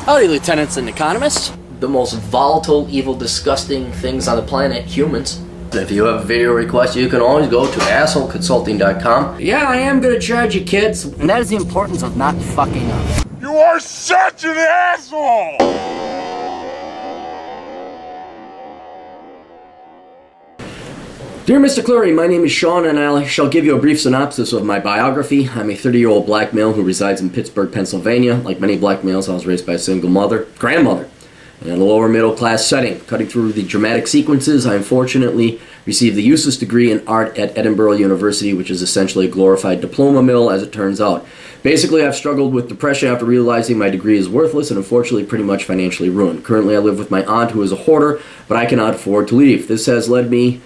Howdy, lieutenants and economists. The most volatile, evil, disgusting things on the planet, humans. If you have a video request, you can always go to assholeconsulting.com. Yeah, I am gonna charge you, kids. And that is the importance of not fucking up. You are such an asshole! Dear Mr. Cleary, my name is Sean and I shall give you a brief synopsis of my biography. I'm a 30-year-old black male who resides in Pittsburgh, Pennsylvania. Like many black males, I was raised by a single grandmother, in a lower middle class setting. Cutting through the dramatic sequences, I unfortunately received the useless degree in art at Edinburgh University, which is essentially a glorified diploma mill as it turns out. Basically, I've struggled with depression after realizing my degree is worthless and unfortunately pretty much financially ruined. Currently, I live with my aunt who is a hoarder, but I cannot afford to leave. This has led me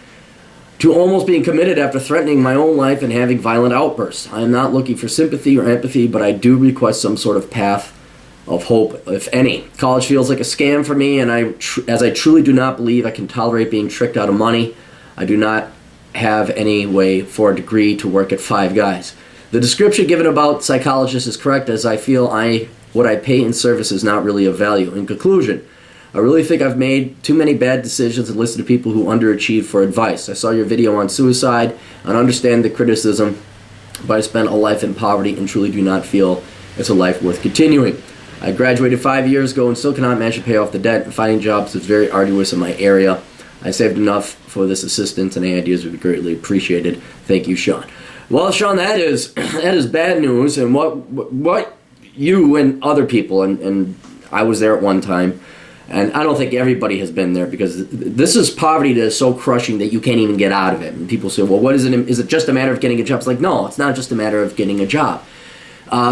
to almost being committed after threatening my own life and having violent outbursts. I am not looking for sympathy or empathy, but I do request some sort of path of hope, if any. College feels like a scam for me, and as I truly do not believe I can tolerate being tricked out of money, I do not have any way for a degree to work at Five Guys. The description given about psychologists is correct, as I feel what I pay in service is not really of value. In conclusion, I really think I've made too many bad decisions and listened to people who underachieve for advice. I saw your video on suicide and understand the criticism, but I spent a life in poverty and truly do not feel it's a life worth continuing. I graduated 5 years ago and still cannot manage to pay off the debt, and finding jobs is very arduous in my area. I saved enough for this assistance, and any ideas would be greatly appreciated. Thank you, Sean. Well, Sean, that is bad news, and what you and other people, and I was there at one time, and I don't think everybody has been there, because this is poverty that is so crushing that you can't even get out of it. And people say, well, what is it? Is it just a matter of getting a job? It's like, no, it's not just a matter of getting a job.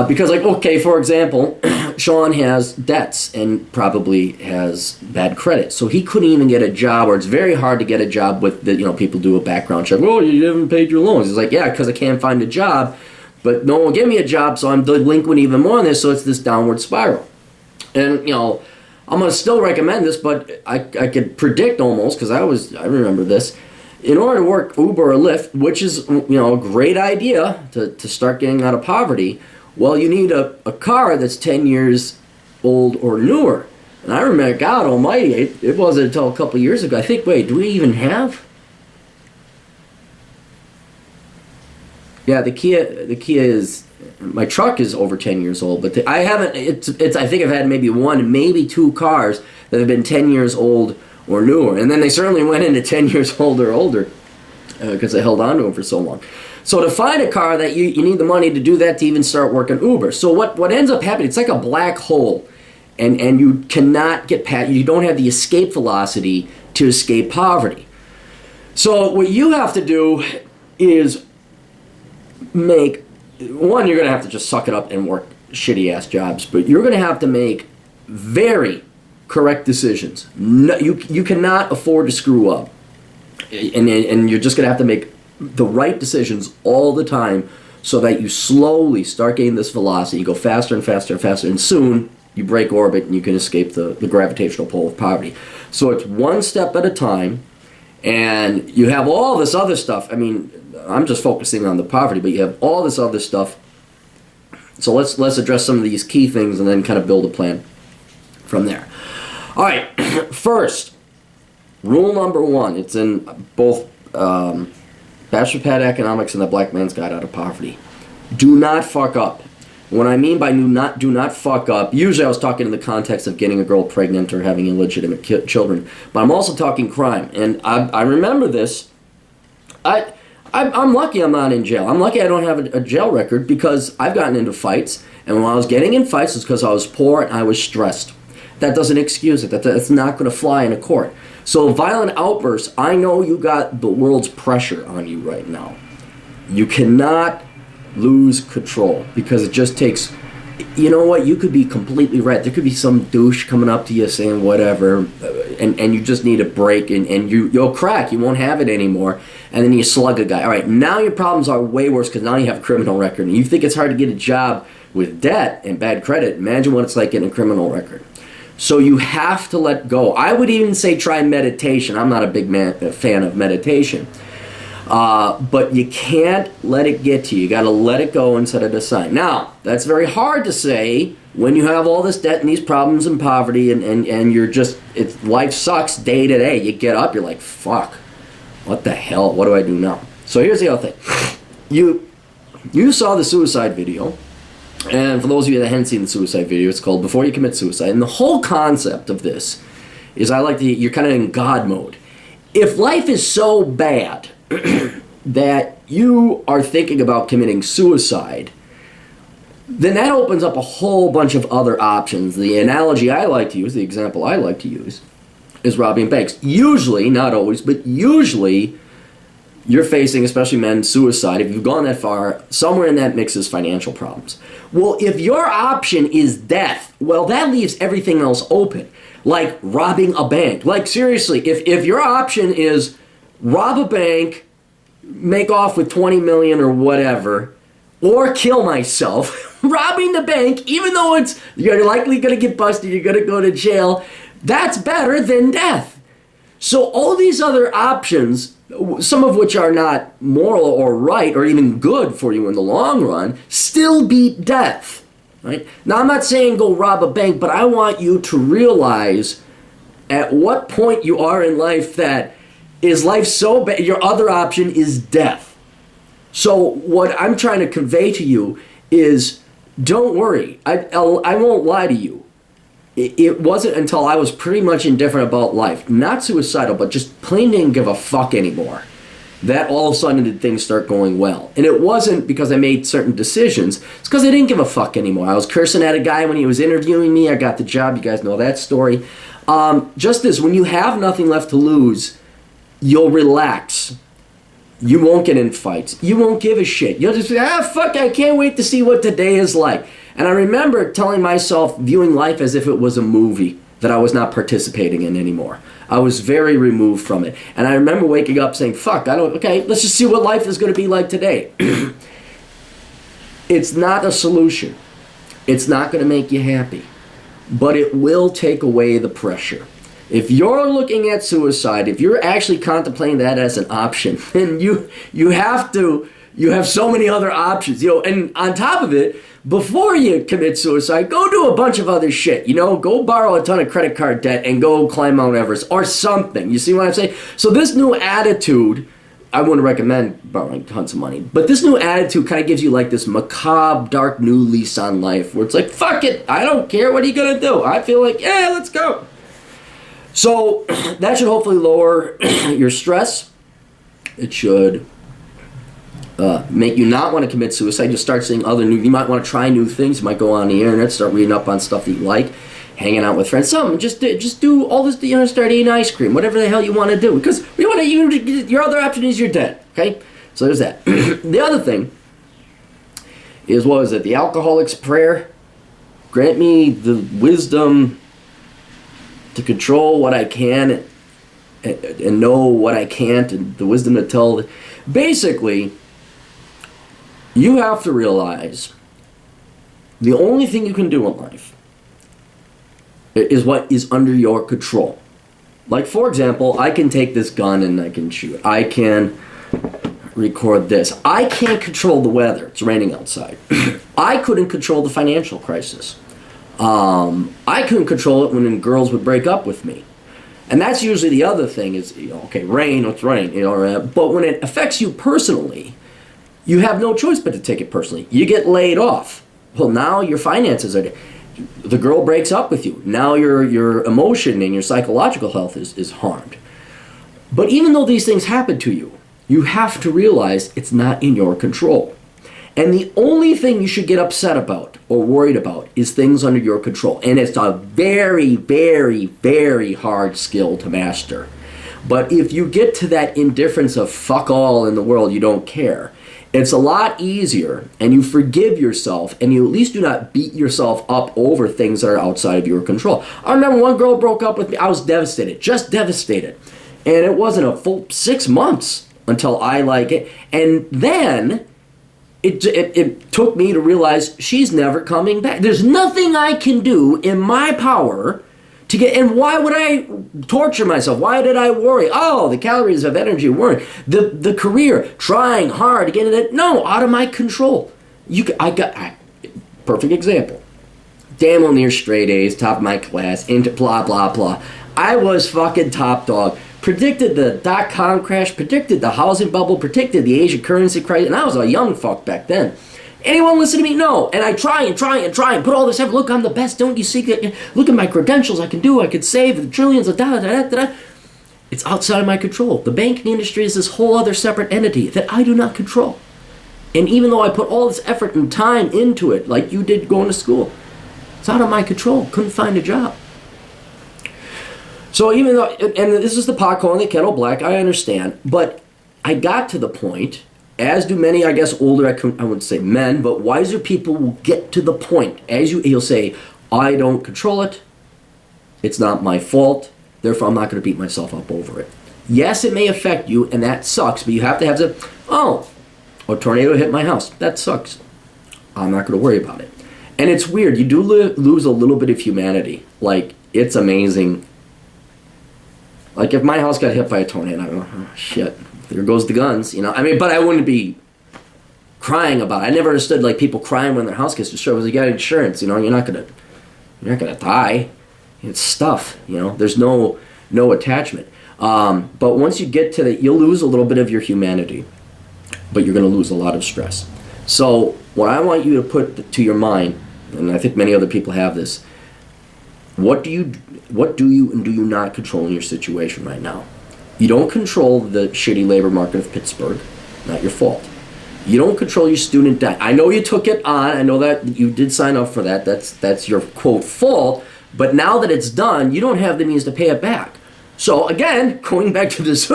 Because, like, okay, for example, Sean has debts and probably has bad credit. So he couldn't even get a job, or it's very hard to get a job with, people do a background check. Oh, you haven't paid your loans. He's like, yeah, because I can't find a job, but no one will give me a job, so I'm delinquent even more on this, so it's this downward spiral. And, I'm going to still recommend this, but I could predict almost, because I remember this. In order to work Uber or Lyft, which is a great idea to start getting out of poverty, well, you need a car that's 10 years old or newer. And I remember, God almighty, it wasn't until a couple years ago. I think, wait, do we even have? Yeah, the Kia is, my truck is over 10 years old, but I haven't, I think I've had maybe one, maybe two cars that have been 10 years old or newer. And then they certainly went into 10 years old or older because they held on to them for so long. So to find a car that you need the money to do that to even start working Uber. So what ends up happening, it's like a black hole, and you cannot get past, you don't have the escape velocity to escape poverty. So what you have to do is you're going to have to just suck it up and work shitty-ass jobs, but you're going to have to make very correct decisions. No, you cannot afford to screw up, and you're just going to have to make the right decisions all the time so that you slowly start getting this velocity. You go faster and faster and faster, and soon you break orbit and you can escape the gravitational pull of poverty. So it's one step at a time, and you have all this other stuff. I mean, I'm just focusing on the poverty, but you have all this other stuff. So let's address some of these key things and then kind of build a plan from there. All right, first, rule number one. It's in both Bachelor Pad Economics and the Black Man's Guide Out of Poverty. Do not fuck up. What I mean by do not fuck up, usually I was talking in the context of getting a girl pregnant or having illegitimate children, but I'm also talking crime. And I remember this. I'm lucky I'm not in jail. I'm lucky I don't have a jail record, because I've gotten into fights, and when I was getting in fights, it's because I was poor and I was stressed. That doesn't excuse it. That's not going to fly in a court. So violent outbursts, I know you got the world's pressure on you right now. You cannot lose control, because it just takes, you could be completely right. There could be some douche coming up to you saying whatever, and you just need a break, and you'll crack. You won't have it anymore, and then you slug a guy. All right, now your problems are way worse, because now you have a criminal record, and you think it's hard to get a job with debt and bad credit. Imagine what it's like getting a criminal record. So you have to let go. I would even say try meditation. I'm not a big fan of meditation. But you can't let it get to you. You got to let it go and set it aside. Now, that's very hard to say when you have all this debt and these problems and poverty and you're just, life sucks day to day. You get up, you're like, fuck, what the hell? What do I do now? So here's the other thing. You saw the suicide video. And for those of you that haven't seen the suicide video, it's called Before You Commit Suicide. And the whole concept of this is you're kind of in God mode. If life is so bad that you are thinking about committing suicide, then that opens up a whole bunch of other options. The analogy I like to use, the example I like to use, is robbing banks. Usually, not always, but usually, you're facing, especially men, suicide. If you've gone that far, somewhere in that mix is financial problems. Well, if your option is death, well, that leaves everything else open. Like robbing a bank. Like, seriously, if your option is rob a bank, make off with 20 million or whatever, or kill myself, robbing the bank, even though you're likely going to get busted, you're going to go to jail, that's better than death. So all these other options, some of which are not moral or right or even good for you in the long run, still beat death. Right? Now, I'm not saying go rob a bank, but I want you to realize at what point you are in life that is life so bad, your other option is death. So what I'm trying to convey to you is, don't worry. I won't lie to you. It wasn't until I was pretty much indifferent about life, not suicidal, but just plain didn't give a fuck anymore, that all of a sudden did things start going well. And it wasn't because I made certain decisions. It's because I didn't give a fuck anymore. I was cursing at a guy when he was interviewing me. I got the job. You guys know that story. Just as when you have nothing left to lose, you'll relax. You won't get in fights. You won't give a shit. You'll just be, fuck, I can't wait to see what today is like. And I remember telling myself, viewing life as if it was a movie that I was not participating in anymore. I was very removed from it. And I remember waking up saying, fuck, okay, let's just see what life is going to be like today. It's not a solution. It's not going to make you happy. But it will take away the pressure. If you're looking at suicide, if you're actually contemplating that as an option, then you have so many other options, and on top of it, before you commit suicide, go do a bunch of other shit, go borrow a ton of credit card debt and go climb Mount Everest or something. You see what I'm saying? So this new attitude, I wouldn't recommend borrowing tons of money, but this new attitude kind of gives you like this macabre, dark new lease on life where it's like, fuck it, I don't care, what are you going to do? I feel like, yeah, let's go. So that should hopefully lower your stress. It should make you not want to commit suicide. You'll start seeing you might want to try new things. You might go on the internet, start reading up on stuff that you like, hanging out with friends. Just do all this, start eating ice cream, whatever the hell you want to do. Because your other option is you're dead, okay? So there's that. The other thing is, what was it? The alcoholic's prayer. Grant me the wisdom to control what I can and know what I can't, and the wisdom to tell. Basically, you have to realize the only thing you can do in life is what is under your control. Like, for example, I can take this gun and I can shoot. I can record this. I can't control the weather. It's raining outside. I couldn't control the financial crisis. I couldn't control it when girls would break up with me. And that's usually the other thing is, okay, rain, it's rain, but when it affects you personally, you have no choice but to take it personally. You get laid off. Well, now your finances are, the girl breaks up with you. Now your emotion and your psychological health is harmed. But even though these things happen to you, you have to realize it's not in your control. And the only thing you should get upset about or worried about is things under your control. And it's a very, very, very hard skill to master. But if you get to that indifference of fuck all in the world, you don't care, it's a lot easier, and you forgive yourself, and you at least do not beat yourself up over things that are outside of your control. I remember one girl broke up with me. I was devastated, just devastated. And it wasn't a full 6 months until I like it. And then it took me to realize she's never coming back. There's nothing I can do in my power to get, and why would I torture myself? Why did I worry? Oh, the calories of energy worrying. The career, trying hard to get it. No, out of my control. Perfect example. damn near straight A's, top of my class, into blah, blah, blah. I was fucking top dog. Predicted the dot-com crash, predicted the housing bubble, predicted the Asian currency crisis, and I was a young fuck back then. Anyone listen to me? No. And I try and put all this effort. Look, I'm the best. Don't you see? Look at my credentials. I could save trillions of dollars. It's outside of my control. The banking industry is this whole other separate entity that I do not control. And even though I put all this effort and time into it, like you did going to school, it's out of my control. Couldn't find a job. So even though, and this is the pot calling the kettle black, I understand, but I got to the point, as do many, I guess, older, I wouldn't say men, but wiser people will get to the point, you'll say, I don't control it, it's not my fault, therefore I'm not going to beat myself up over it. Yes, it may affect you, and that sucks, but you have to have a tornado hit my house, that sucks. I'm not going to worry about it. And it's weird, you do lose a little bit of humanity. Like, it's amazing. Like, if my house got hit by a tornado, I go, oh, shit, there goes the guns, you know? I mean, but I wouldn't be crying about it. I never understood, like, people crying when their house gets destroyed. Because you got insurance, you know? You're not gonna die. It's stuff, you know? There's no attachment. But once you get to that, you'll lose a little bit of your humanity. But you're going to lose a lot of stress. So, what I want you to put to your mind, and I think many other people have this, what do you and do you not control in your situation right now? You don't control the shitty labor market of Pittsburgh. Not your fault. You don't control your student debt. I know you took it on. I know that you did sign up for that. That's your, quote, fault. But now that it's done, you don't have the means to pay it back. So, again, going back to this,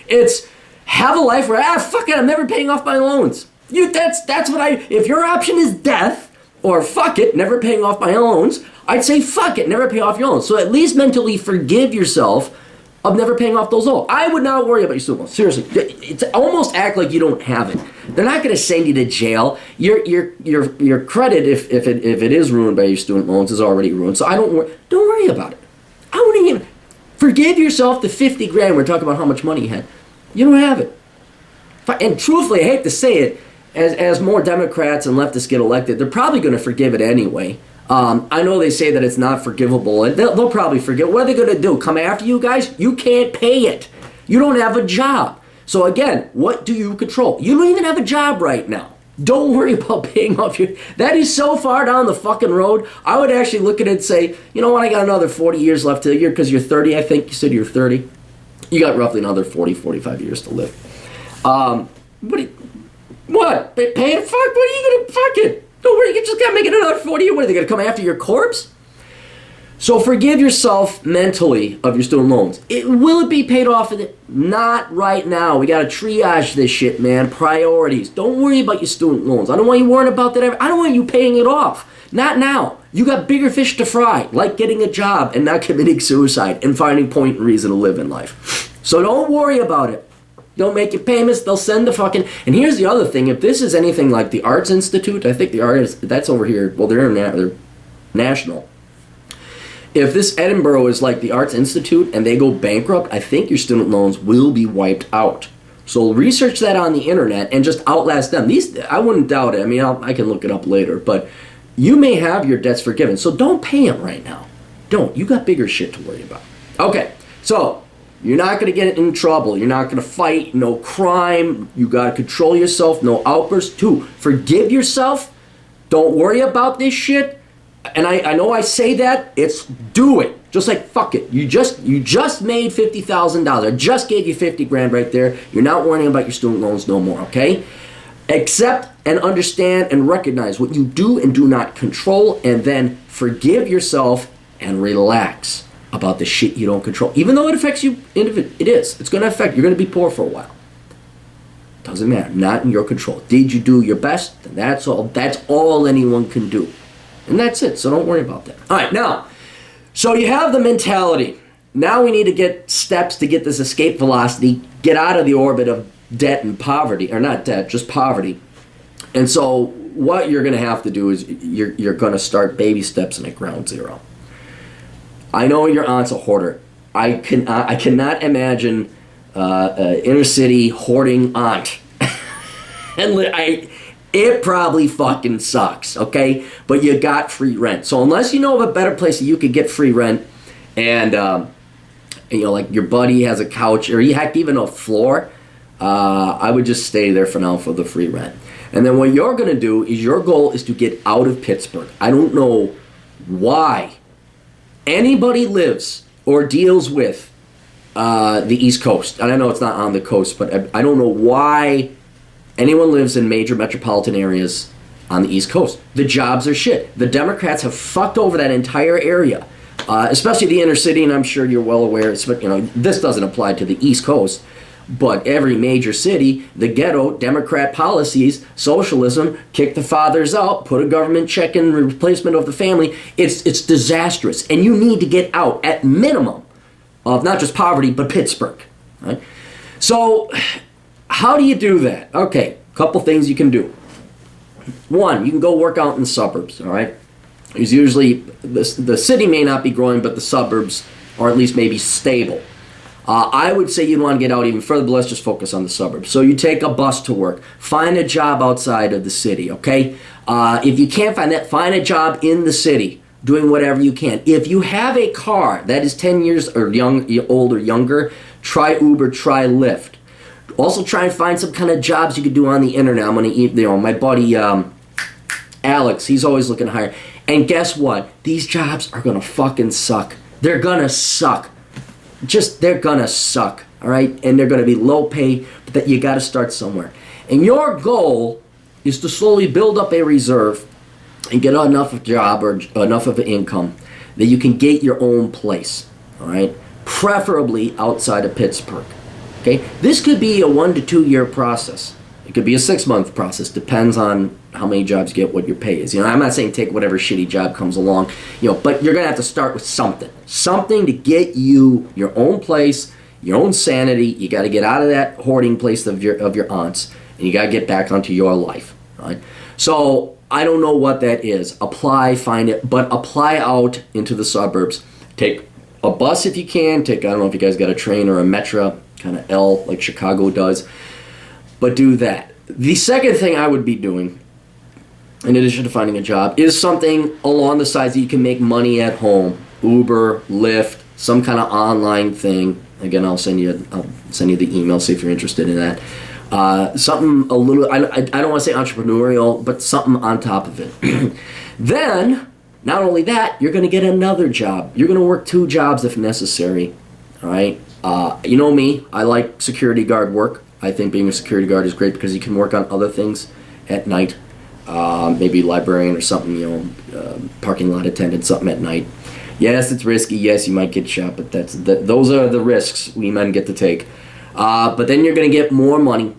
it's have a life where, fuck it, I'm never paying off my loans. That's what if your option is death, or fuck it, never paying off my loans, I'd say fuck it, never pay off your loans. So at least mentally forgive yourself of never paying off those loans. I would not worry about your student loans. Seriously, it's almost act like you don't have it. They're not going to send you to jail. Your credit, if it is ruined by your student loans, is already ruined. So don't worry about it. I wouldn't even forgive yourself the $50 grand. We're talking about how much money you had. You don't have it. And truthfully, I hate to say it, as more Democrats and leftists get elected, they're probably going to forgive it anyway. I know they say that it's not forgivable, and they'll probably forgive. What are they going to do? Come after you guys? You can't pay it. You don't have a job. So again, what do you control? You don't even have a job right now. Don't worry about paying off your... That is so far down the fucking road. I would actually look at it and say, you know what, I got another 40 years left to the year, because you're 30, I think you said you're 30. You got roughly another 40, 45 years to live. What? Pay it? Fuck, what are you going to... Fuck it. Don't worry, you just got to make it another 40 years. What, are they going to come after your corpse? So forgive yourself mentally of your student loans. Will it be paid off? Not right now. We got to triage this shit, man. Priorities. Don't worry about your student loans. I don't want you worrying about that. I don't want you paying it off. Not now. You got bigger fish to fry, like getting a job and not committing suicide and finding point and reason to live in life. So don't worry about it. Don't make your payments. They'll send the fucking... And here's the other thing. If this is anything like the Arts Institute, I think the Arts... That's over here. Well, they're national. If this Edinburgh is like the Arts Institute and they go bankrupt, I think your student loans will be wiped out. So research that on the internet and just outlast them. These, I wouldn't doubt it. I mean, I can look it up later. But you may have your debts forgiven. So don't pay them right now. Don't. You got bigger shit to worry about. Okay. So... You're not going to get in trouble. You're not going to fight. No crime. You got to control yourself. No outbursts. 2, forgive yourself. Don't worry about this shit. And I know I say that. It's do it. Just like fuck it. You just made $50,000. I just gave you 50 grand right there. You're not worrying about your student loans no more, okay? Accept and understand and recognize what you do and do not control, and then forgive yourself and relax about the shit you don't control. Even though it affects you, it is. It's going to affect you. You're going to be poor for a while. Doesn't matter. Not in your control. Did you do your best? Then that's all. That's all anyone can do. And that's it. So don't worry about that. All right. Now, so you have the mentality. Now we need to get steps to get this escape velocity, get out of the orbit of debt and poverty. Or not debt, just poverty. And so what you're going to have to do is you're going to start baby steps and at ground zero. I know your aunt's a hoarder. I cannot imagine inner city hoarding aunt. And It probably fucking sucks, okay? But you got free rent. So unless you know of a better place that you could get free rent and, like your buddy has a couch or heck, even a floor, I would just stay there for now for the free rent. And then what you're going to do is your goal is to get out of Pittsburgh. I don't know why anybody lives or deals with the East Coast. And I know it's not on the coast, but I don't know why anyone lives in major metropolitan areas on the East Coast. The jobs are shit. The Democrats have fucked over that entire area, especially the inner city, and I'm sure you're well aware. This doesn't apply to the East Coast, but every major city, the ghetto, Democrat policies, socialism, kick the fathers out, put a government check in replacement of the family. It's disastrous, and you need to get out at minimum of not just poverty, but Pittsburgh. Right? So how do you do that? Okay, a couple things you can do. One, you can go work out in the suburbs, all right? There's usually, the city may not be growing, but the suburbs are at least maybe stable. I would say you'd want to get out even further, but let's just focus on the suburbs. So you take a bus to work. Find a job outside of the city, okay? If you can't find that, find a job in the city, doing whatever you can. If you have a car that is 10 years or old or younger, try Uber, try Lyft. Also try and find some kind of jobs you could do on the internet. I'm going to my buddy Alex, he's always looking to hire. And guess what? These jobs are going to fucking suck. They're going to suck. They're gonna suck, all right? And they're gonna be low pay, but that you gotta start somewhere. And your goal is to slowly build up a reserve and get enough of a job or enough of an income that you can get your own place, all right? Preferably outside of Pittsburgh, okay? This could be a 1 to 2 year process. It could be a 6-month process. Depends on how many jobs you get, what your pay is. I'm not saying take whatever shitty job comes along, but you're gonna have to start with something to get you your own place, your own sanity. You got to get out of that hoarding place of your aunts, and you got to get back onto your life. Right? So I don't know what that is. Apply, find it, but apply out into the suburbs. Take a bus if you can. I don't know if you guys got a train or a metro, kind of L like Chicago does. But do that. The second thing I would be doing, in addition to finding a job, is something along the sides that you can make money at home. Uber, Lyft, some kind of online thing. Again, I'll send you the email, see if you're interested in that. Something a little, I don't want to say entrepreneurial, but something on top of it. Then, not only that, you're going to get another job. You're going to work 2 jobs if necessary. All right? You know me, I like security guard work. I think being a security guard is great because you can work on other things at night. Maybe librarian or something, parking lot attendant, something at night. Yes, it's risky. Yes, you might get shot, but those are the risks we men get to take. But then you're going to get more money,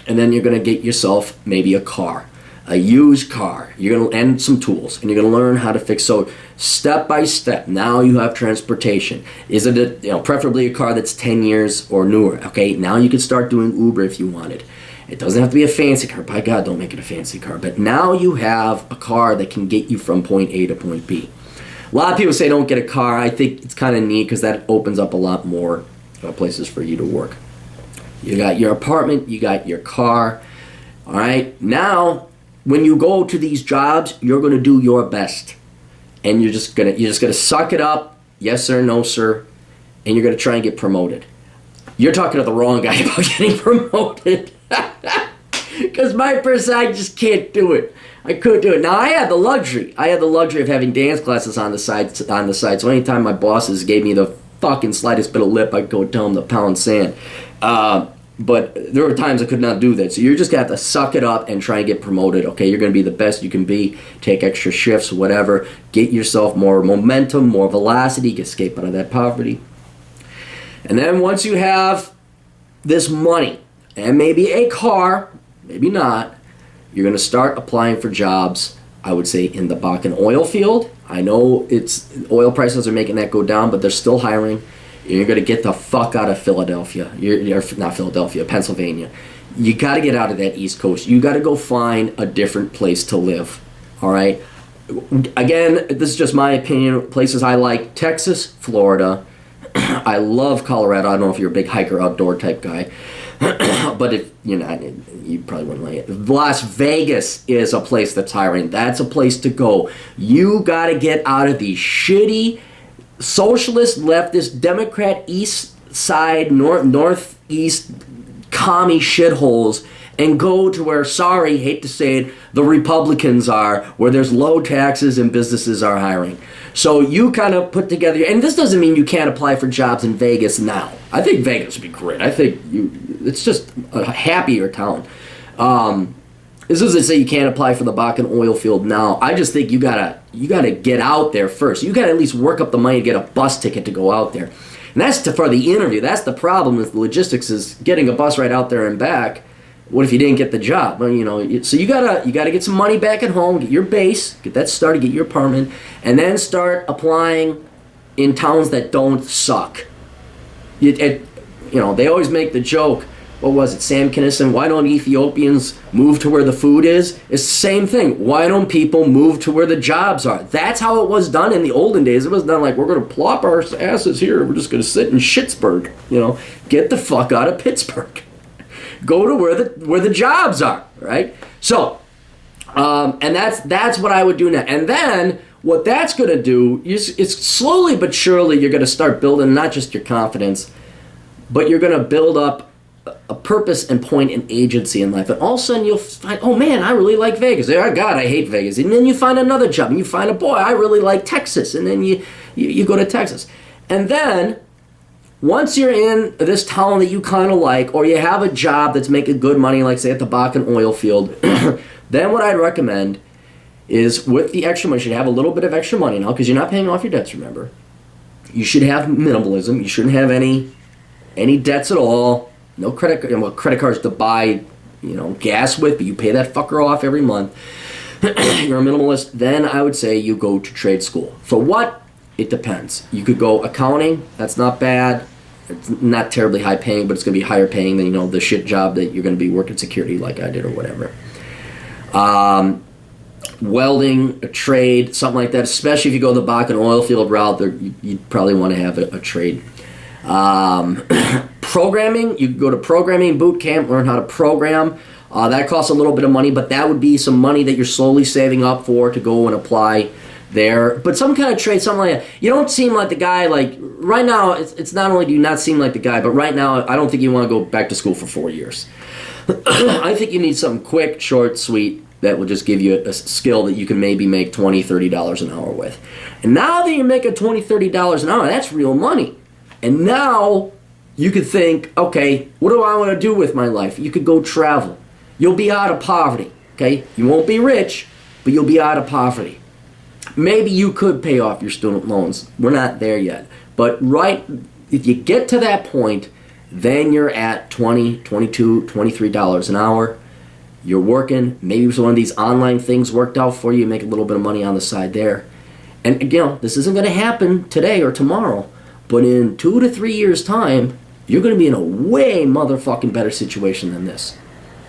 and then you're going to get yourself maybe a car, a used car. And some tools, and you're going to learn how to fix. So step by step, now you have transportation. Is it preferably a car that's 10 years or newer? Okay, now you can start doing Uber if you wanted. It doesn't have to be a fancy car. By God, don't make it a fancy car. But now you have a car that can get you from point A to point B. A lot of people say don't get a car. I think it's kind of neat because that opens up a lot more places for you to work. You got your apartment, you got your car. All right, now when you go to these jobs, you're going to do your best, and you're just gonna suck it up. Yes sir, no sir, and you're going to try and get promoted. You're talking to the wrong guy about getting promoted. Because my person, I just can't do it. I couldn't do it. Now I had the luxury of having dance classes on the side. So anytime my bosses gave me the fucking slightest bit of lip, I'd go tell them to pound sand. But there were times I could not do that. So you're just gonna have to suck it up and try and get promoted. Okay, you're gonna be the best you can be. Take extra shifts, whatever. Get yourself more momentum, more velocity. Escape out of that poverty. And then once you have this money and maybe a car, maybe not, you're going to start applying for jobs, I would say, in the Bakken oil field. I know oil prices are making that go down, but they're still hiring. You're going to get the fuck out of Philadelphia. You're not Philadelphia, Pennsylvania. You got to get out of that East Coast. You got to go find a different place to live. All right? Again, this is just my opinion. Places I like: Texas, Florida. I love Colorado. I don't know if you're a big hiker, outdoor type guy. But if you're not, you probably wouldn't like it. Las Vegas is a place that's hiring. That's a place to go. You got to get out of these shitty socialist, leftist, Democrat, East Side, Northeast commie shitholes and go to where, sorry, hate to say it, the Republicans are, where there's low taxes and businesses are hiring. So you kind of put together, and this doesn't mean you can't apply for jobs in Vegas now. I think Vegas would be great. I think it's just a happier town. This doesn't say you can't apply for the Bakken oil field now. I just think you gotta get out there first. You gotta at least work up the money to get a bus ticket to go out there. And that's for the interview. That's the problem with the logistics, is getting a bus right out there and back. What if you didn't get the job? Well, so you gotta get some money back at home, get your base, get that started, get your apartment, and then start applying in towns that don't suck. They always make the joke. What was it, Sam Kinison? Why don't Ethiopians move to where the food is? It's the same thing. Why don't people move to where the jobs are? That's how it was done in the olden days. It was done like, we're going to plop our asses here. We're just going to sit in Schittsburg. Get the fuck out of Pittsburgh. Go to where the jobs are, right? So, and that's what I would do now. And then what that's going to do is slowly but surely you're going to start building not just your confidence, but you're going to build up a purpose and point and agency in life. And all of a sudden you'll find, oh man, I really like Vegas. Oh God, I hate Vegas. And then you find another job and you find boy, I really like Texas. And then you go to Texas. And then once you're in this town that you kind of like, or you have a job that's making good money, like say at the Bakken oil field, then what I'd recommend is with the extra money, you should have a little bit of extra money now because you're not paying off your debts, remember. You should have minimalism. You shouldn't have any debts at all. No credit cards to buy, gas with, but you pay that fucker off every month. You're a minimalist. Then I would say you go to trade school. For what? It depends. You could go accounting. That's not bad. It's not terribly high paying, but it's going to be higher paying than, the shit job that you're going to be working security like I did or whatever. Welding, a trade, something like that, especially if you go the Bakken oil field route, you'd probably want to have a trade. Programming, you could go to programming boot camp, learn how to program. That costs a little bit of money, but that would be some money that you're slowly saving up for to go and apply there. But some kind of trade, something like that. You don't seem like the guy, like, right now, it's not only do you not seem like the guy, but right now, I don't think you want to go back to school for 4 years. I think you need something quick, short, sweet, that will just give you a skill that you can maybe make $20, $30 an hour with. And now that you're making $20, $30 an hour, that's real money. And now you could think, okay, what do I want to do with my life? You could go travel. You'll be out of poverty, okay? You won't be rich, but you'll be out of poverty. Maybe you could pay off your student loans. We're not there yet. But if you get to that point, then you're at $20, $22, $23 an hour. You're working. Maybe one of these online things worked out for you. You make a little bit of money on the side there. And again, this isn't going to happen today or tomorrow. But in 2 to 3 years' time, you're going to be in a way motherfucking better situation than this.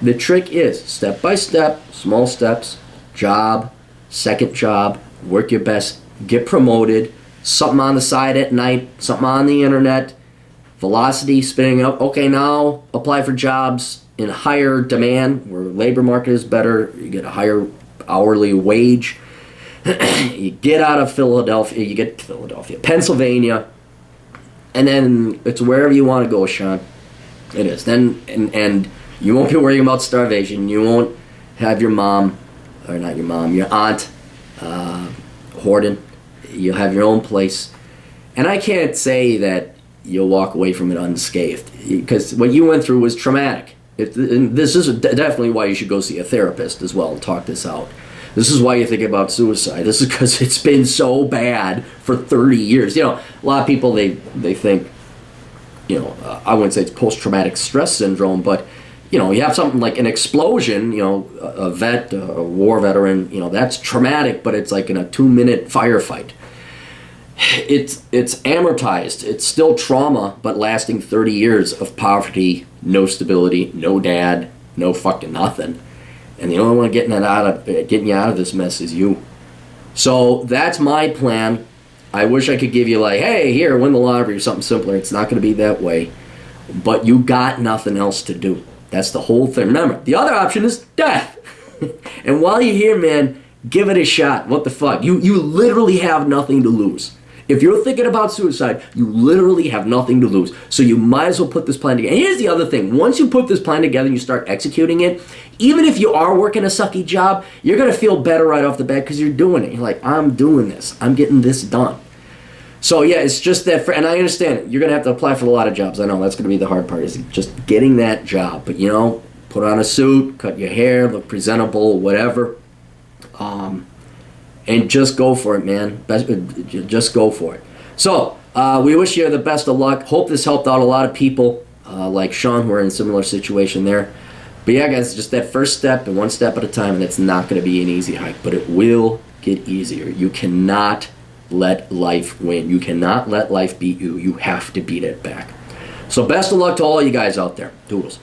The trick is step by step, small steps, job, second job, work your best, get promoted, something on the side at night, something on the internet, velocity spinning up. Okay, now apply for jobs in higher demand where labor market is better. You get a higher hourly wage. You get out of Pennsylvania. And then it's wherever you want to go, Sean. It is. Then and you won't be worrying about starvation. You won't have your mom, or not your mom, your aunt hoarding. You'll have your own place. And I can't say that you'll walk away from it unscathed, because what you went through was traumatic. This is definitely why you should go see a therapist as well and talk this out. This is why you think about suicide. This is because it's been so bad for 30 years. A lot of people, they think, I wouldn't say it's post-traumatic stress syndrome, but, you have something like an explosion, a vet, a war veteran, that's traumatic, but it's like in a 2-minute firefight. It's amortized. It's still trauma, but lasting 30 years of poverty, no stability, no dad, no fucking nothing. And the only one getting you out of this mess is you. So that's my plan. I wish I could give you like, hey, here, win the lottery or something simpler. It's not going to be that way. but you got nothing else to do. That's the whole thing. Remember, the other option is death. And while you're here, man, give it a shot. What the fuck? You literally have nothing to lose. If you're thinking about suicide, you literally have nothing to lose. So you might as well put this plan together. And here's the other thing. Once you put this plan together and you start executing it, even if you are working a sucky job, you're going to feel better right off the bat because you're doing it. You're like, I'm doing this. I'm getting this done. So yeah, it's just that, and I understand it. You're going to have to apply for a lot of jobs. I know that's going to be the hard part, is just getting that job. But put on a suit, cut your hair, look presentable, whatever. And just go for it, man. Just go for it. So, we wish you the best of luck. Hope this helped out a lot of people like Sean who are in a similar situation there. But yeah, guys, just that first step and one step at a time, and it's not going to be an easy hike, but it will get easier. You cannot let life win. You cannot let life beat you. You have to beat it back. So best of luck to all you guys out there. Doodles.